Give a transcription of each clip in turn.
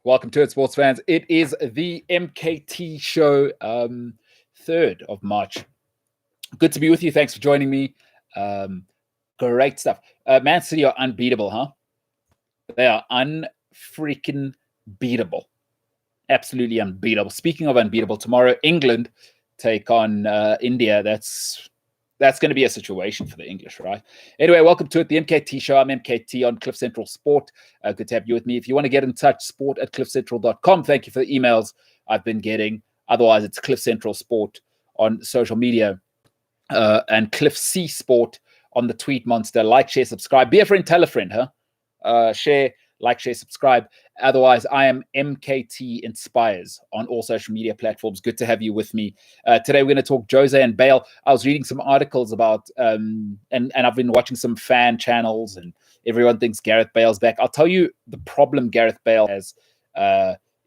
Welcome to it, sports fans. It is the MKT Show, 3rd of March. Good to be with you. Thanks for joining me. Great stuff. Man City are unbeatable, huh? They are unfreaking beatable. Absolutely unbeatable. Speaking of unbeatable, tomorrow England take on India. That's going to be a situation for the English, right? Anyway, welcome to it, the MKT Show. I'm MKT on Cliff Central Sport. Good to have you with me. If you want to get in touch, sport@cliffcentral.com. Thank you for the emails I've been getting. Otherwise, it's Cliff Central Sport on social media and Cliff C Sport on the tweet monster. Like, share, subscribe. Be a friend, tell a friend, huh? Share, like, share, subscribe. Otherwise, I am MKT Inspires on all social media platforms. Good to have you with me. Today, we're going to talk Jose and Bale. I was reading some articles about, and I've been watching some fan channels, and everyone thinks Gareth Bale's back. I'll tell you the problem Gareth Bale has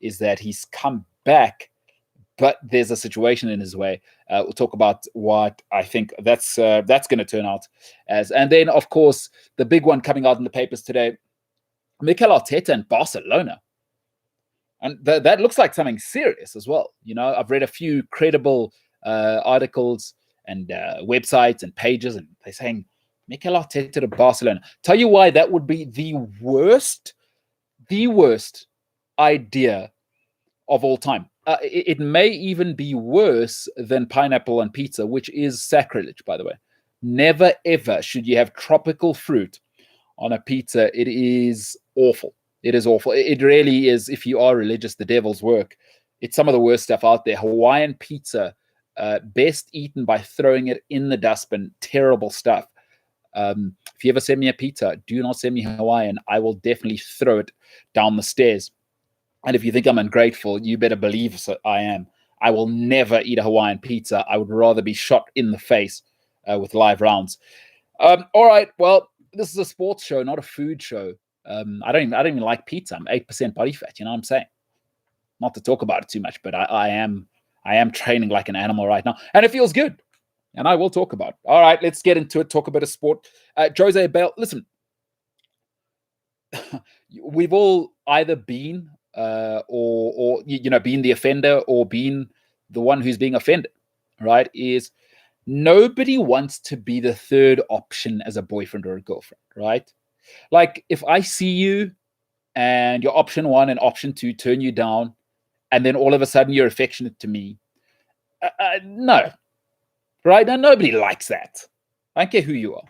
is that he's come back, but there's a situation in his way. We'll talk about what I think that's going to turn out as. And then, of course, the big one coming out in the papers today, Mikel Arteta and Barcelona. And that looks like something serious as well. You know, I've read a few credible articles and websites and pages, and they're saying Mikel Arteta to Barcelona. Tell you why that would be the worst idea of all time. It may even be worse than pineapple on pizza, which is sacrilege, by the way. Never, ever should you have tropical fruit on a pizza. It is awful. It is awful. It really is. If you are religious, the devil's work. It's some of the worst stuff out there. Hawaiian pizza, best eaten by throwing it in the dustbin. Terrible stuff. If you ever send me a pizza, do not send me Hawaiian. I will definitely throw it down the stairs. And if you think I'm ungrateful, you better believe I am. I will never eat a Hawaiian pizza. I would rather be shot in the face with live rounds. All right. Well, this is a sports show, not a food show. I don't even like pizza. I'm 8% body fat. You know what I'm saying? Not to talk about it too much, but I am training like an animal right now, and it feels good. And I will talk about it. All right, let's get into it. Talk a bit of sport. Jose Bale. Listen, we've all either been or been the offender or been the one who's being offended. Right? Is nobody wants to be the third option as a boyfriend or a girlfriend, right? Like, if I see you and your option 1 and option 2 turn you down, and then all of a sudden you're affectionate to me, no, right? Now, nobody likes that. I don't care who you are.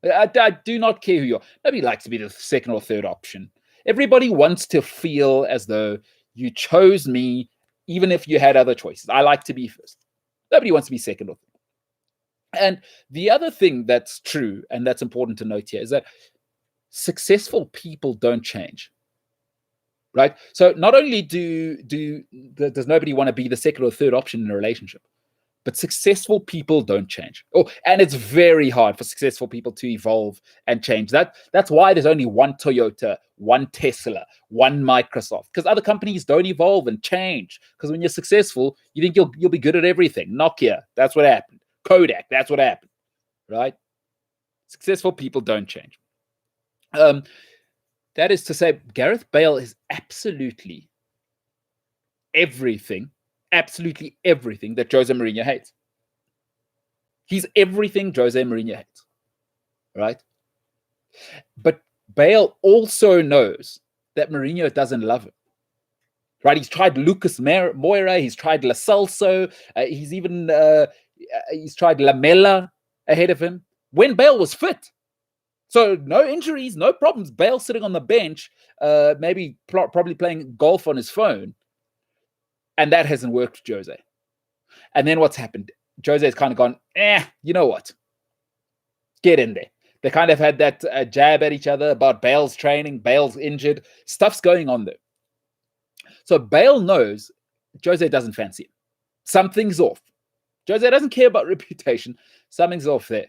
I do not care who you are. Nobody likes to be the second or third option. Everybody wants to feel as though you chose me, even if you had other choices. I like to be first. Nobody wants to be second or third. And the other thing that's true, and that's important to note here, is that successful people don't change, right? So not only does nobody want to be the second or third option in a relationship, but successful people don't change. Oh, and it's very hard for successful people to evolve and change. That's why there's only one Toyota, one Tesla, one Microsoft, because other companies don't evolve and change. Because when you're successful, you think you'll be good at everything. Nokia, that's what happened. Kodak, that's what happened, right? Successful people don't change. That is to say, Gareth Bale is absolutely everything that Jose Mourinho hates. He's everything Jose Mourinho hates, right? But Bale also knows that Mourinho doesn't love him, right? He's tried Lucas Moura, he's tried Lo Celso, he's tried Lamela ahead of him when Bale was fit. So no injuries, no problems. Bale sitting on the bench, probably playing golf on his phone. And that hasn't worked for Jose. And then what's happened? Jose's kind of gone, you know what? Get in there. They kind of had that jab at each other about Bale's training, Bale's injured. Stuff's going on there. So Bale knows Jose doesn't fancy him. Something's off. Jose doesn't care about reputation. Something's off there.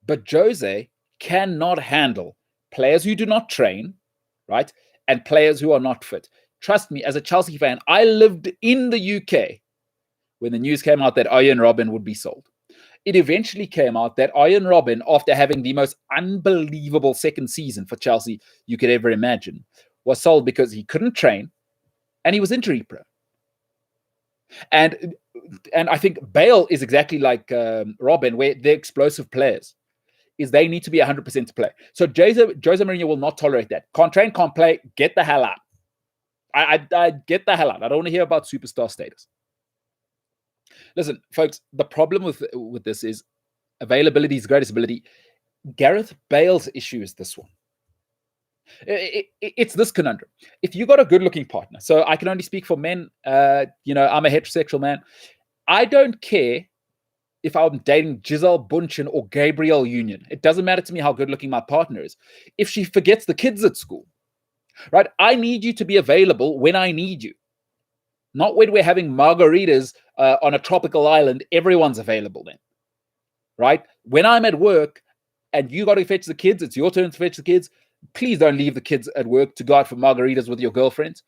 But Jose cannot handle players who do not train, right? And players who are not fit. Trust me, as a Chelsea fan, I lived in the UK when the news came out that Arjen Robben would be sold. It eventually came out that Arjen Robben, after having the most unbelievable second season for Chelsea you could ever imagine, was sold because he couldn't train and he was injury prone. And I think Bale is exactly like Robin, where they're explosive players. Is they need to be 100% to play. So Jose Mourinho will not tolerate that. Can't train, can't play. Get the hell out. I get the hell out. I don't want to hear about superstar status. Listen, folks, the problem with this is availability is greatest ability. Gareth Bale's issue is this one. It's this conundrum. If you got a good-looking partner, so I can only speak for men. I'm a heterosexual man. I don't care if I'm dating Giselle Bundchen or Gabrielle Union. It doesn't matter to me how good-looking my partner is. If she forgets the kids at school, right? I need you to be available when I need you. Not when we're having margaritas on a tropical island, everyone's available then, right? When I'm at work and you got to fetch the kids, it's your turn to fetch the kids. Please don't leave the kids at work to go out for margaritas with your girlfriends.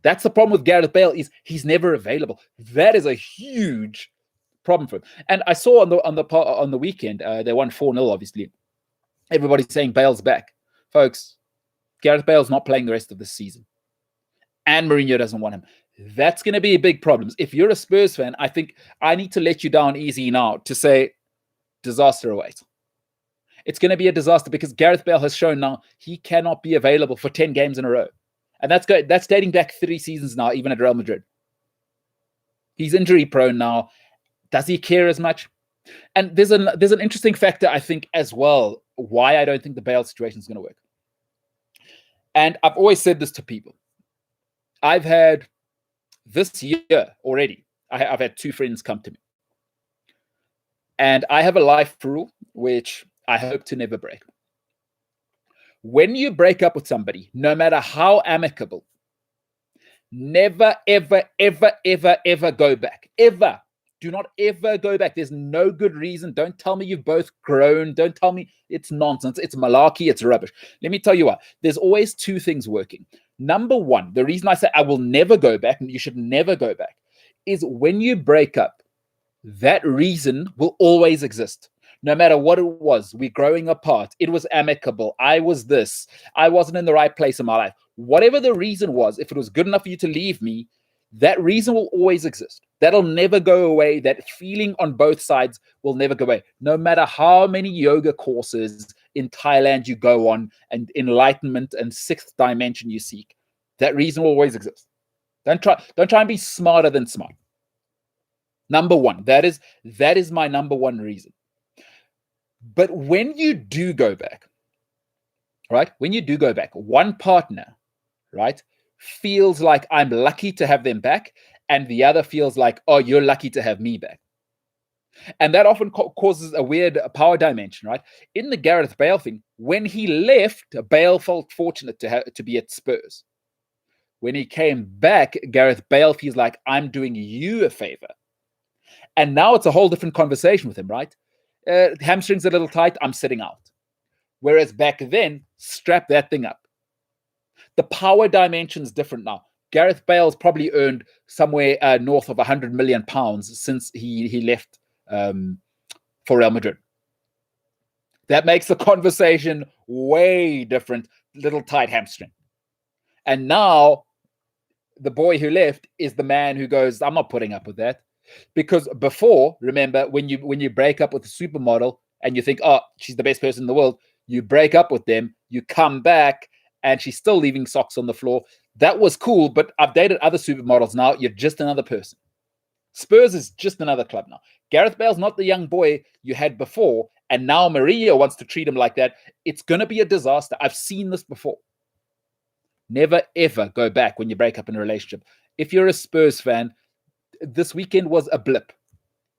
That's the problem with Gareth Bale, is he's never available. That is a huge problem for him. And I saw on the weekend, they won 4-0, obviously. Everybody's saying Bale's back. Folks, Gareth Bale's not playing the rest of the season. And Mourinho doesn't want him. That's going to be a big problem. If you're a Spurs fan, I think I need to let you down easy now to say disaster awaits. It's going to be a disaster because Gareth Bale has shown now he cannot be available for 10 games in a row. And that's dating back 3 seasons now, even at Real Madrid. He's injury prone now. Does he care as much? And there's an interesting factor, I think, as well, why I don't think the Bale situation is going to work. And I've always said this to people. I've had this year already, I've had 2 friends come to me. And I have a life rule, which I hope to never break. When you break up with somebody, no matter how amicable, never, ever, ever, ever, ever go back. Ever. Do not ever go back. There's no good reason. Don't tell me you've both grown. Don't tell me it's nonsense. It's malarkey. It's rubbish. Let me tell you what. There's always 2 things working. Number one, the reason I say I will never go back, and you should never go back, is when you break up, that reason will always exist. No matter what it was, we're growing apart. It was amicable. I was this. I wasn't in the right place in my life. Whatever the reason was, if it was good enough for you to leave me, that reason will always exist. That'll never go away. That feeling on both sides will never go away. No matter how many yoga courses in Thailand you go on and enlightenment and 6th dimension you seek, that reason will always exist. Don't try and be smarter than smart. Number one, that is my number one reason. But when you do go back, right? When you do go back, one partner, right, feels like I'm lucky to have them back, and the other feels like, oh, you're lucky to have me back. And that often causes a weird power dimension, right? In the Gareth Bale thing, when he left, Bale felt fortunate to be at Spurs. When he came back, Gareth Bale feels like, I'm doing you a favor. And now it's a whole different conversation with him, right? Hamstring's a little tight, I'm sitting out. Whereas back then, strap that thing up. The power dimension's different now. Gareth Bale's probably earned somewhere north of £100 million since he left for Real Madrid. That makes the conversation way different. Little tight hamstring. And now the boy who left is the man who goes, I'm not putting up with that. Because before, remember, when you break up with a supermodel and you think, oh, she's the best person in the world, you break up with them, you come back, and she's still leaving socks on the floor. That was cool, but I've dated other supermodels now. You're just another person. Spurs is just another club now. Gareth Bale's not the young boy you had before, and now Mourinho wants to treat him like that. It's going to be a disaster. I've seen this before. Never, ever go back when you break up in a relationship. If you're a Spurs fan, this weekend was a blip.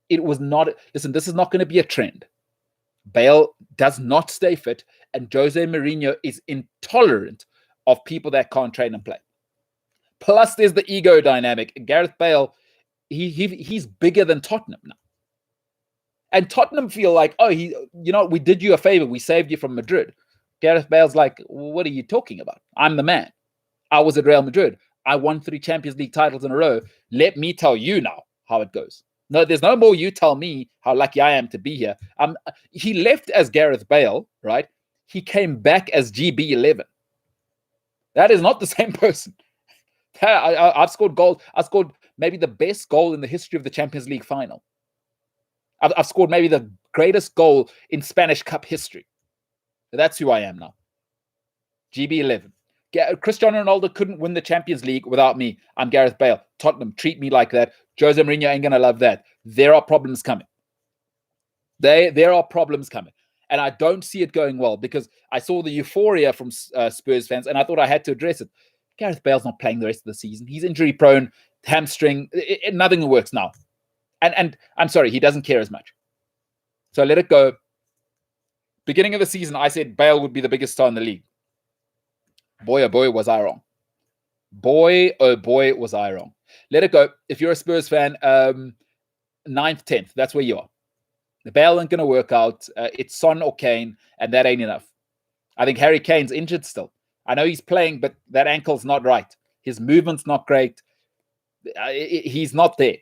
It was not. Listen, this is not going to be a trend. Bale does not stay fit, and Jose Mourinho is intolerant of people that can't train and play. Plus, there's the ego dynamic. Gareth Bale, he's bigger than Tottenham now. And Tottenham feel like, oh, we did you a favor. We saved you from Madrid. Gareth Bale's like, what are you talking about? I'm the man. I was at Real Madrid. I won 3 Champions League titles in a row. Let me tell you now how it goes. No, there's no more you tell me how lucky I am to be here. He left as Gareth Bale, right? He came back as GB11. That is not the same person. I've scored goals. I scored maybe the best goal in the history of the Champions League final. I've scored maybe the greatest goal in Spanish Cup history. That's who I am now. GB11. Cristiano Ronaldo couldn't win the Champions League without me. I'm Gareth Bale. Tottenham, treat me like that. Jose Mourinho ain't going to love that. There are problems coming. There are problems coming. And I don't see it going well because I saw the euphoria from Spurs fans and I thought I had to address it. Gareth Bale's not playing the rest of the season. He's injury prone, hamstring. Nothing works now. And I'm sorry, he doesn't care as much. So let it go. Beginning of the season, I said Bale would be the biggest star in the league. Boy, oh boy, was I wrong. Boy, oh boy, was I wrong. Let it go. If you're a Spurs fan, 9th, 10th, that's where you are. The Bale ain't going to work out. It's Son or Kane, and that ain't enough. I think Harry Kane's injured still. I know he's playing, but that ankle's not right. His movement's not great. He's not there.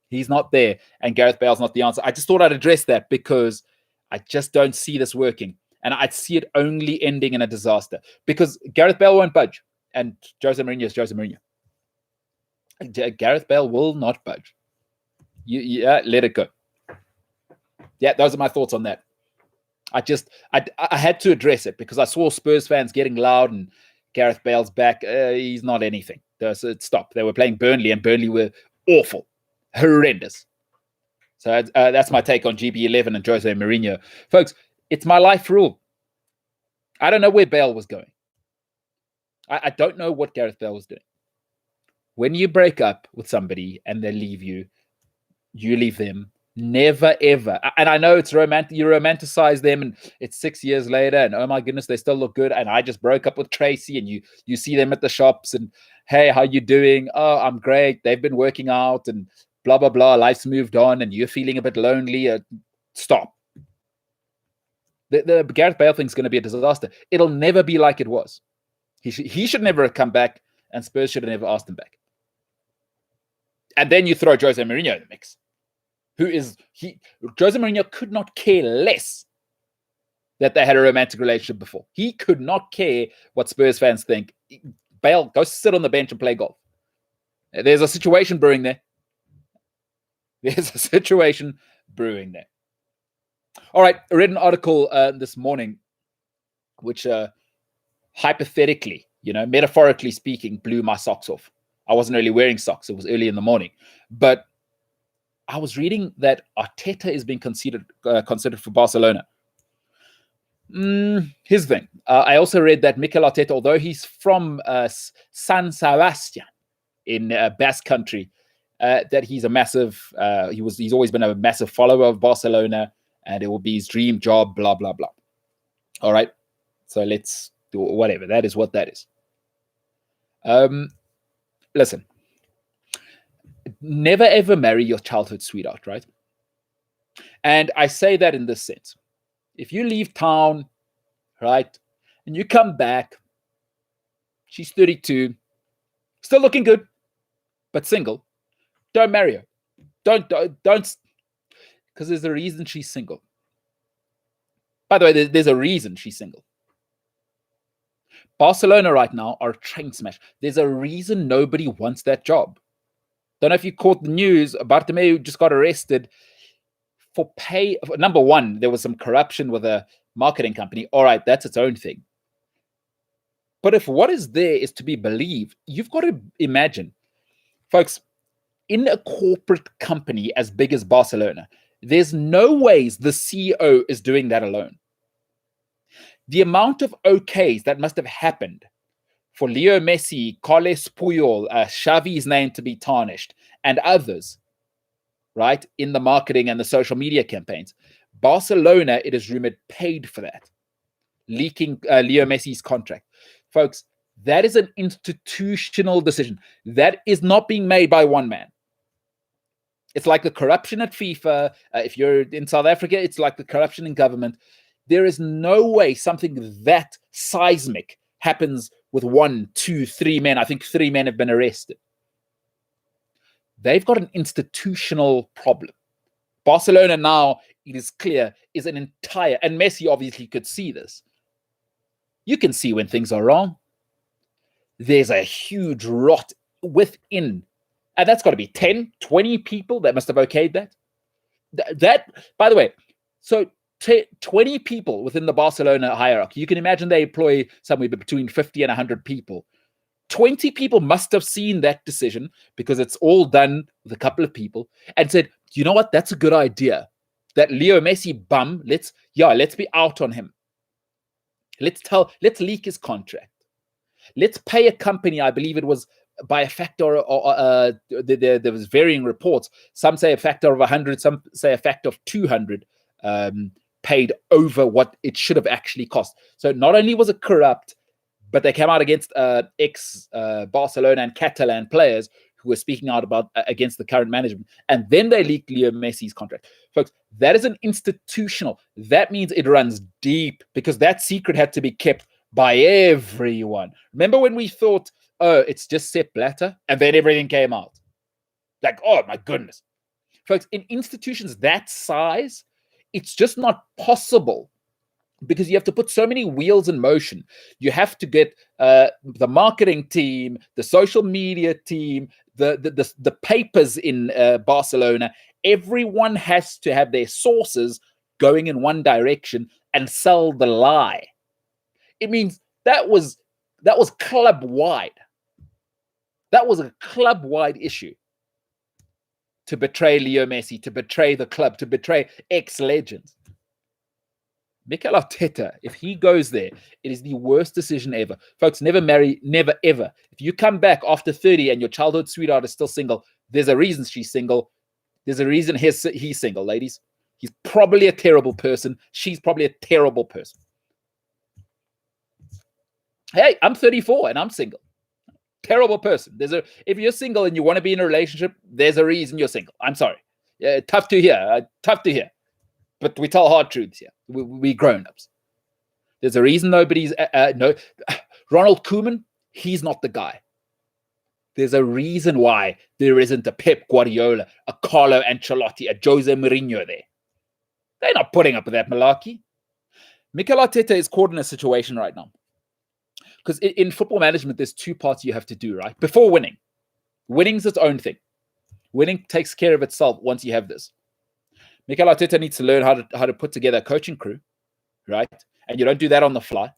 He's not there, and Gareth Bale's not the answer. I just thought I'd address that because I just don't see this working, and I'd see it only ending in a disaster because Gareth Bale won't budge, and Jose Mourinho is Jose Mourinho. Gareth Bale will not budge. Let it go. Yeah, those are my thoughts on that. I had to address it because I saw Spurs fans getting loud and Gareth Bale's back. He's not anything. So stop. They were playing Burnley and Burnley were awful, horrendous. So that's my take on GB11 and Jose Mourinho. Folks, it's my life rule. I don't know where Bale was going. I don't know what Gareth Bale was doing. When you break up with somebody and they leave you, you leave them. Never, ever. And I know it's romantic. You romanticize them and it's 6 years later and oh my goodness, they still look good. And I just broke up with Tracy and you see them at the shops and hey, how you doing? Oh, I'm great. They've been working out and blah, blah, blah. Life's moved on and you're feeling a bit lonely. Stop. The Gareth Bale thing is going to be a disaster. It'll never be like it was. He should never have come back and Spurs should have never asked him back. And then you throw Jose Mourinho in the mix. Jose Mourinho could not care less that they had a romantic relationship before. He could not care what Spurs fans think. Bale, go sit on the bench and play golf. There's a situation brewing there. All right, I read an article this morning, which hypothetically, metaphorically speaking, blew my socks off. I wasn't really wearing socks. It was early in the morning. But I was reading that Arteta is being considered for Barcelona. Here's the thing. I also read that Mikel Arteta, although he's from San Sebastian in Basque Country, that he's a massive. He's always been a massive follower of Barcelona, and it will be his dream job. Blah blah blah. All right. So let's do whatever. That is what that is. Listen. Never ever marry your childhood sweetheart, right? And I say that in this sense. If you leave town, right, and you come back, she's 32, still looking good, but single, don't marry her. Don't, because there's a reason she's single. By the way, there's a reason she's single. Barcelona right now are a train smash. There's a reason nobody wants that job. Don't know if you caught the news. Bartomeu just got arrested for pay. Number one, there was some corruption with a marketing company. All right, that's its own thing. But if what is there is to be believed, you've got to imagine, folks, in a corporate company as big as Barcelona, there's no ways the CEO is doing that alone. The amount of OKs that must have happened for Leo Messi, Carles Puyol, Xavi's name to be tarnished, and others, right, in the marketing and the social media campaigns. Barcelona, it is rumored, paid for that, leaking Leo Messi's contract. Folks, that is an institutional decision. That is not being made by one man. It's like the corruption at FIFA. If you're in South Africa, it's like the corruption in government. There is no way something that seismic happens with 1, 2, 3 men. I think 3 men have been arrested. They've got an institutional problem. Barcelona now, it is clear, is and Messi obviously could see this. You can see when things are wrong. there's a huge rot within. And that's got to be 10, 20 people that must have okayed that. That, by the way, so 20 people within the Barcelona hierarchy. You can imagine they employ somewhere between 50 and 100 people. 20 people must have seen that decision, because it's all done with a couple of people, and said, you know what, that's a good idea. That Leo Messi bum, let's be out on him. Let's leak his contract. Let's pay a company, I believe it was by a factor, or there was varying reports. Some say a factor of 100, some say a factor of 200, paid over what it should have actually cost. So not only was it corrupt, but they came out against ex-Barcelona and Catalan players who were speaking out about against the current management. And then they leaked Leo Messi's contract. Folks, that is an institutional. That means it runs deep, because that secret had to be kept by everyone. Remember when we thought, oh, it's just Sepp Blatter? And then everything came out. Like, oh, my goodness. Folks, in institutions that size, it's just not possible, because you have to put so many wheels in motion. You have to get the marketing team, the social media team, the papers in Barcelona. Everyone has to have their sources going in one direction and sell the lie. It means that was club-wide. That was a club-wide issue. To betray Leo Messi, to betray the club, to betray ex-legends. Mikel Arteta, if he goes there, it is the worst decision ever. Folks, never marry, never, ever. If you come back after 30 and your childhood sweetheart is still single, there's a reason she's single. There's a reason he's single, ladies. He's probably a terrible person. She's probably a terrible person. Hey, I'm 34 and I'm single. Terrible person. If you're single and you want to be in a relationship, there's a reason you're single. I'm sorry. Tough to hear. Tough to hear. But we tell hard truths here. We grown-ups. There's a reason nobody's... no, Ronald Koeman, he's not the guy. There's a reason why there isn't a Pep Guardiola, a Carlo Ancelotti, a Jose Mourinho there. They're not putting up with that malarkey. Mikel Arteta is caught in a situation right now. Because in football management, there's two parts you have to do, right? Before winning. Winning's its own thing. Winning takes care of itself once you have this. Mikel Arteta needs to learn how to put together a coaching crew, right? And you don't do that on the fly.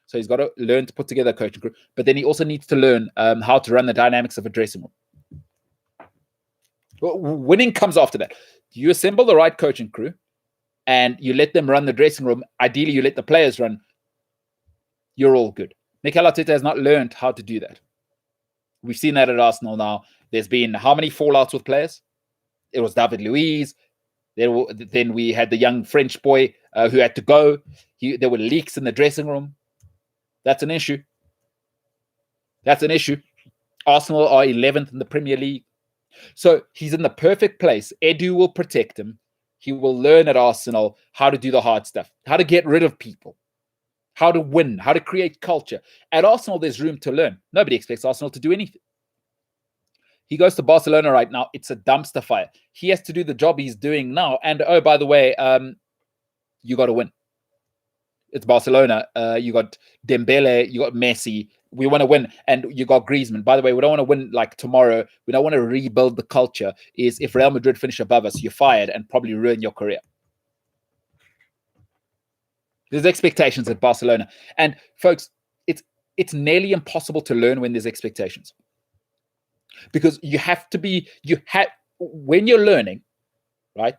So he's got to learn to put together a coaching crew. But then he also needs to learn how to run the dynamics of a dressing room. Winning comes after that. You assemble the right coaching crew and you let them run the dressing room. Ideally, you let the players run. You're all good. Mikel Arteta has not learned how to do that. We've seen that at Arsenal now. There's been how many fallouts with players? It was David Luiz. Then we had the young French boy who had to go. There were leaks in the dressing room. That's an issue. That's an issue. Arsenal are 11th in the Premier League. So he's in the perfect place. Edu will protect him. He will learn at Arsenal how to do the hard stuff, how to get rid of people, how to win, how to create culture. At Arsenal, there's room to learn. Nobody expects Arsenal to do anything. He goes to Barcelona right now. It's a dumpster fire. He has to do the job he's doing now. And, oh, by the way, you got to win. It's Barcelona. You got Dembele. You got Messi. We want to win. And you got Griezmann. By the way, we don't want to win like tomorrow. We don't want to rebuild the culture. Is if Real Madrid finish above us, you're fired and probably ruin your career. There's expectations at Barcelona. And, folks, it's nearly impossible to learn when there's expectations. Because you have to be, when you're learning, right?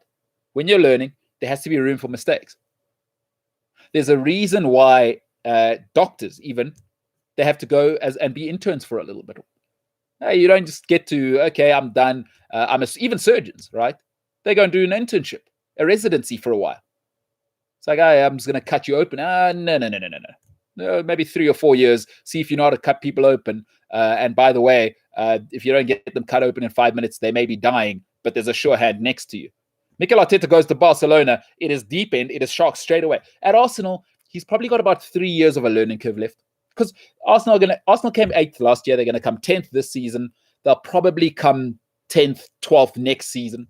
When you're learning, there has to be room for mistakes. There's a reason why doctors, even, they have to go and be interns for a little bit. You don't just get to, okay, I'm done. Even surgeons, right? They go and do an internship, a residency for a while. It's like, I'm just going to cut you open. No, maybe 3 or 4 years. See if you know how to cut people open. And by the way, if you don't get them cut open in 5 minutes, they may be dying, but there's a sure hand next to you. Mikel Arteta goes to Barcelona. It is deep end. It is sharks straight away. At Arsenal, he's probably got about 3 years of a learning curve left. Because Arsenal came 8th last year. They're going to come 10th this season. They'll probably come 10th, 12th next season.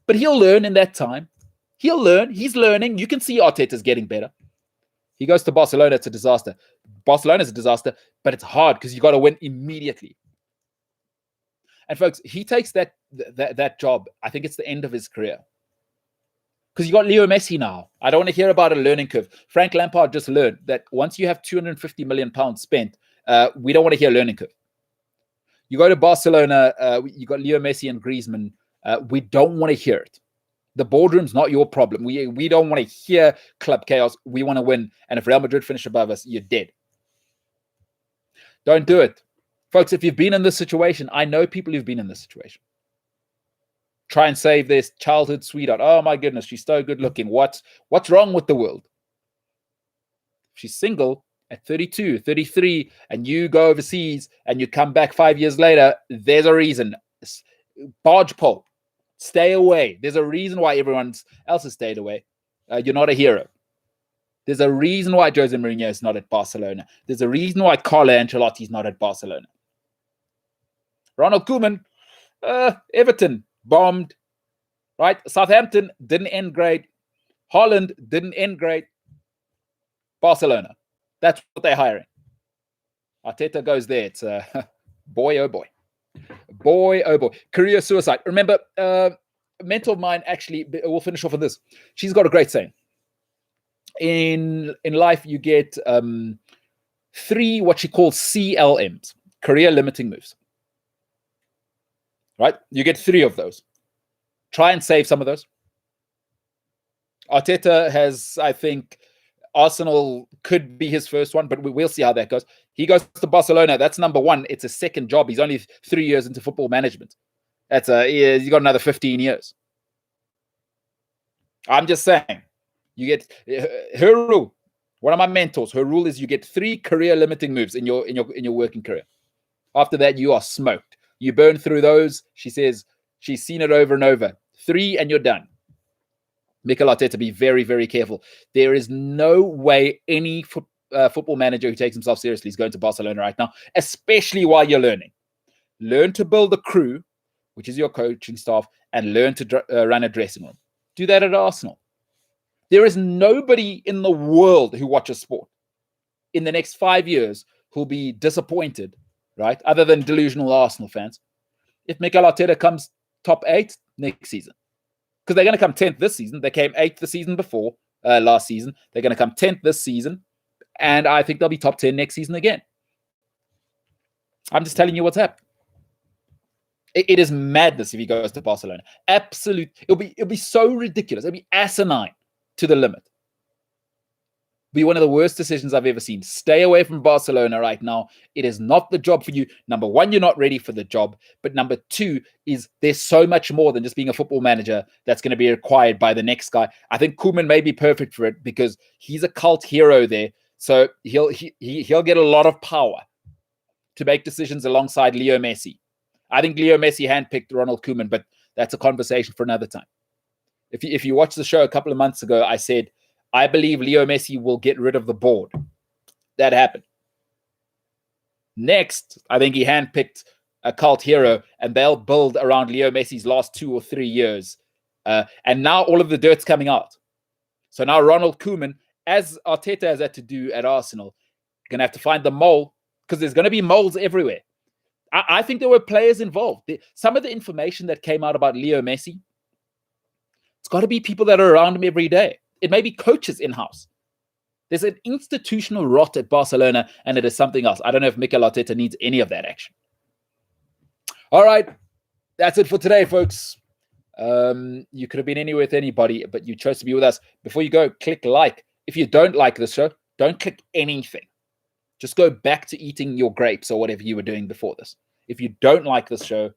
But he'll learn in that time. He'll learn. He's learning. You can see Arteta's getting better. He goes to Barcelona, it's a disaster. Barcelona's a disaster, but it's hard because you got to win immediately. And folks, he takes that job. I think it's the end of his career. Because you got Leo Messi now. I don't want to hear about a learning curve. Frank Lampard just learned that once you have £250 million spent, we don't want to hear learning curve. You go to Barcelona, you got Leo Messi and Griezmann. We don't want to hear it. The boardroom's not your problem. We don't want to hear club chaos. We want to win. And if Real Madrid finish above us, you're dead. Don't do it. Folks, if you've been in this situation, I know people who've been in this situation. Try and save this childhood sweetheart. Oh my goodness, she's so good looking. What's wrong with the world? She's single at 32, 33, and you go overseas and you come back 5 years later, there's a reason. Barge pole. Stay away. There's a reason why everyone else has stayed away. You're not a hero. There's a reason why Jose Mourinho is not at Barcelona. There's a reason why Carlo Ancelotti is not at Barcelona. Ronald Koeman, Everton, bombed. Right? Southampton didn't end great. Holland didn't end great. Barcelona. That's what they're hiring. Arteta goes there. It's boy, oh boy. Boy, oh boy. Career suicide. Remember, a mentor of mine, actually, we'll finish off with this. She's got a great saying. In life, you get 3 what she calls CLMs, career limiting moves. Right? You get 3 of those. Try and save some of those. Arteta has, I think, Arsenal could be his first one, but we'll see how that goes. He goes to Barcelona. That's number 1. It's a second job. He's only 3 years into football management. He's got another 15 years. I'm just saying. You get her rule. One of my mentors, her rule is you get 3 career limiting moves in your working career. After that, you are smoked. You burn through those. She says she's seen it over and over. 3 and you're done. Mikel Arteta, be very, very careful. There is no way any football manager who takes himself seriously is going to Barcelona right now, especially while you're learning. Learn to build a crew, which is your coaching staff, and learn to run a dressing room. Do that at Arsenal. There is nobody in the world who watches sport in the next 5 years who'll be disappointed, right? Other than delusional Arsenal fans. If Mikel Arteta comes top 8 next season. Because they're going to come 10th this season. They came 8th the season before, last season. They're going to come 10th this season. And I think they'll be top 10 next season again. I'm just telling you what's happened. It is madness if he goes to Barcelona. Absolute. It'll be so ridiculous. It'll be asinine to the limit. Be one of the worst decisions I've ever seen. Stay away from Barcelona right now. It is not the job for you. Number 1, you're not ready for the job. But number 2 is there's so much more than just being a football manager that's going to be required by the next guy. I think Koeman may be perfect for it because he's a cult hero there. So he'll get a lot of power to make decisions alongside Leo Messi. I think Leo Messi handpicked Ronald Koeman, but that's a conversation for another time. If you watched the show a couple of months ago, I said, I believe Leo Messi will get rid of the board. That happened. Next, I think he handpicked a cult hero, and they'll build around Leo Messi's last 2 or 3 years. And now all of the dirt's coming out. So now Ronald Koeman, as Arteta has had to do at Arsenal, going to have to find the mole, because there's going to be moles everywhere. I think there were players involved. Some of the information that came out about Leo Messi, it's got to be people that are around him every day. It may be coaches in-house. There's an institutional rot at Barcelona, and it is something else. I don't know if Mikel Arteta needs any of that action. All right. That's it for today, folks. You could have been anywhere with anybody, but you chose to be with us. Before you go, click like. If you don't like this show, don't click anything. Just go back to eating your grapes or whatever you were doing before this. If you don't like this show,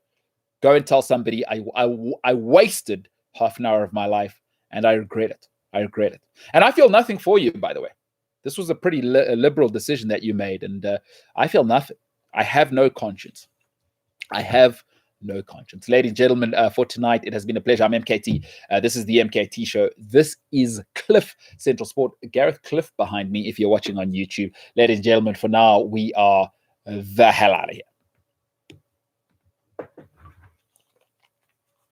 go and tell somebody I wasted half an hour of my life, and I regret it. I regret it. And I feel nothing for you, by the way. This was a pretty liberal decision that you made, and I feel nothing. I have no conscience. I have no conscience. Ladies and gentlemen, for tonight, it has been a pleasure. I'm MKT. This is the MKT Show. This is Cliff Central Sport. Gareth Cliff behind me if you're watching on YouTube. Ladies and gentlemen, for now, we are the hell out of here.